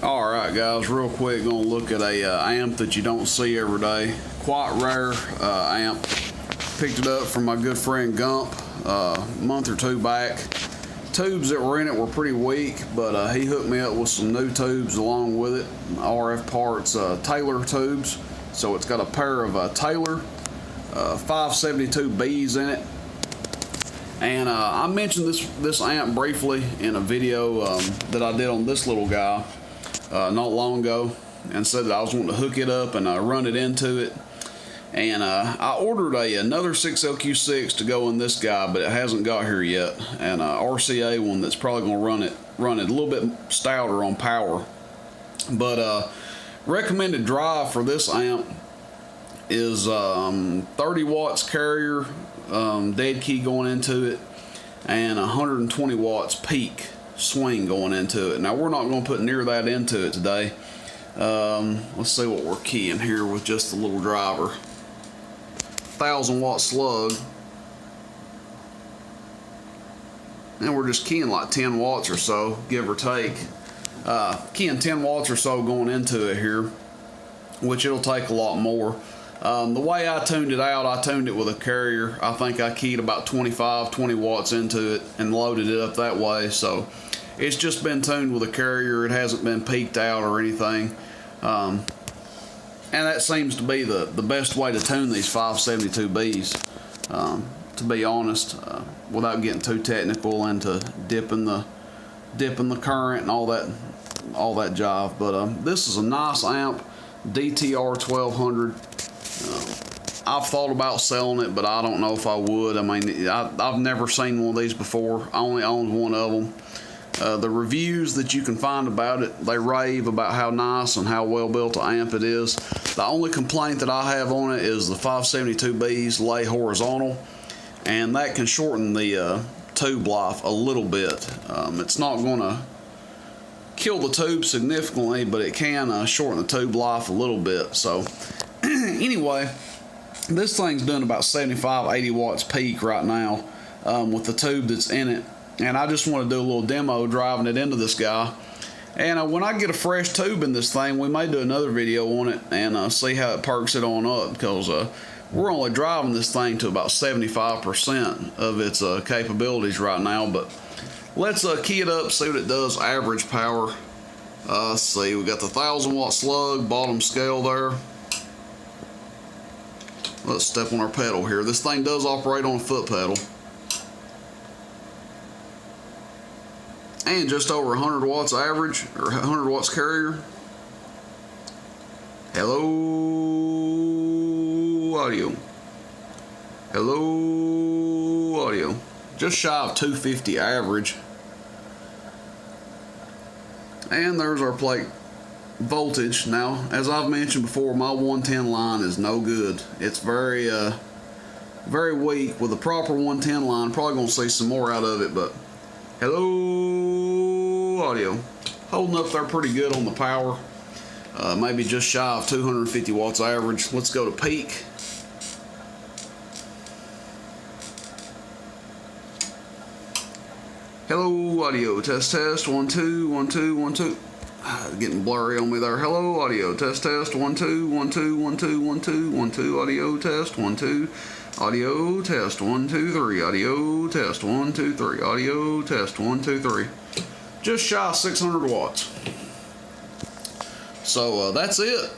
Alright guys, real quick, gonna look at a amp that you don't see every day. Quite rare amp. Picked it up from my good friend Gump a month or two back. Tubes that were in it were pretty weak, but he hooked me up with some new tubes along with it. RF Parts Taylor tubes. So it's got a pair of Taylor 572Bs in it. And I mentioned this amp briefly in a video that I did on this little guy not long ago, and said that I was wanting to hook it up and run it into it. And I ordered another 6LQ6 to go in this guy, but it hasn't got here yet. And RCA one that's probably going to run it a little bit stouter on power. But recommended drive for this amp is 30 watts carrier dead key going into it, and 120 watts peak swing going into it. Now we're not going to put near that into it today. Let's see what we're keying here with just the little driver. 1000 watt slug, and we're just keying like 10 watts or so, give or take. Keying 10 watts or so going into it here, which it'll take a lot more. The way I tuned it out, I tuned it with a carrier. I think I keyed about 20 watts into it and loaded it up that way. So it's just been tuned with a carrier. It hasn't been peaked out or anything. And that seems to be the best way to tune these 572Bs, to be honest, without getting too technical into dipping the current and all that jive. But this is a nice amp, DTR-1200. I've thought about selling it, but I don't know if I would. I mean, I've never seen one of these before. I only owned one of them. The reviews that you can find about it, they rave about how nice and how well built the amp it is. The only complaint that I have on it is the 572Bs lay horizontal, and that can shorten the tube life a little bit. It's not going to kill the tube significantly, but it can shorten the tube life a little bit. So anyway, this thing's doing about 75-80 watts peak right now with the tube that's in it. And I just want to do a little demo driving it into this guy. And when I get a fresh tube in this thing, we may do another video on it and see how it perks it on up, because we're only driving this thing to about 75% of its capabilities right now. But let's key it up, see what it does average power. Let's see, we got the 1000 watt slug, bottom scale there. Let's step on our pedal here. This thing does operate on a foot pedal. And just over 100 watts average, or 100 watts carrier. Hello, audio. Hello, audio. Just shy of 250 average. And there's our plate voltage. Now, as I've mentioned before, my 110 line is no good. It's very weak. With a proper 110 line, probably gonna see some more out of it, but hello, audio. Holding up there pretty good on the power. Maybe just shy of 250 watts average. Let's go to peak. Hello, audio. Test, test. 1 2 1 2 1 2. Getting blurry on me there. Hello, audio. Test, test. 1 2 1 2 1 2 1 2 1 2. Audio test. 1 2. Audio test. 1 2 3. Audio test. 1 2 3. Audio test. 1 2 3. Just shy of 600 watts. So that's it.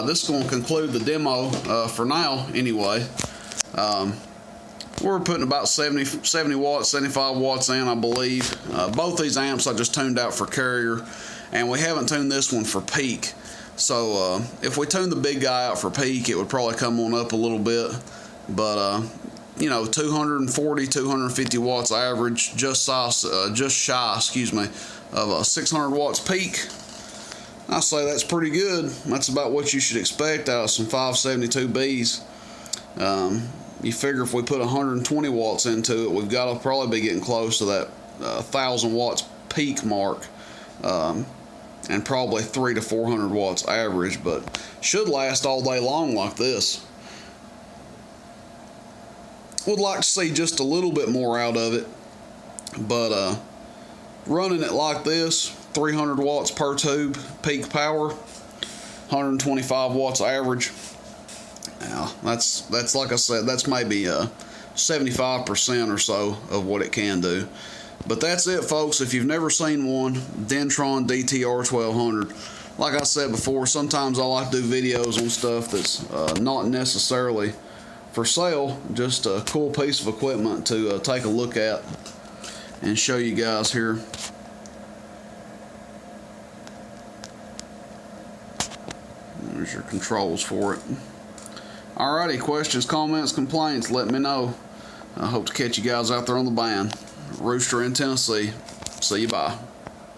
This is going to conclude the demo for now. Anyway, we're putting about 70 watts, 75 watts in, I believe. Both these amps I just tuned out for carrier, and we haven't tuned this one for peak. So if we tune the big guy out for peak, it would probably come on up a little bit. But you know, 240, 250 watts average, just shy, excuse me, of 600 watts peak. I say that's pretty good. That's about what you should expect out of some 572Bs. You figure if we put 120 watts into it, we've got to probably be getting close to that 1000 watts peak mark, and probably 300 to 400 watts average, but should last all day long like this. Would like to see just a little bit more out of it, but running it like this, 300 watts per tube peak power, 125 watts average. Now that's like I said, that's maybe 75% or so of what it can do. But that's it, folks. If you've never seen one, Dentron DTR-1200. Like I said before, sometimes I like to do videos on stuff that's not necessarily for sale, just a cool piece of equipment to take a look at and show you guys here. There's your controls for it. Alrighty, questions, comments, complaints, let me know. I hope to catch you guys out there on the band. Rooster in Tennessee. See you, bye.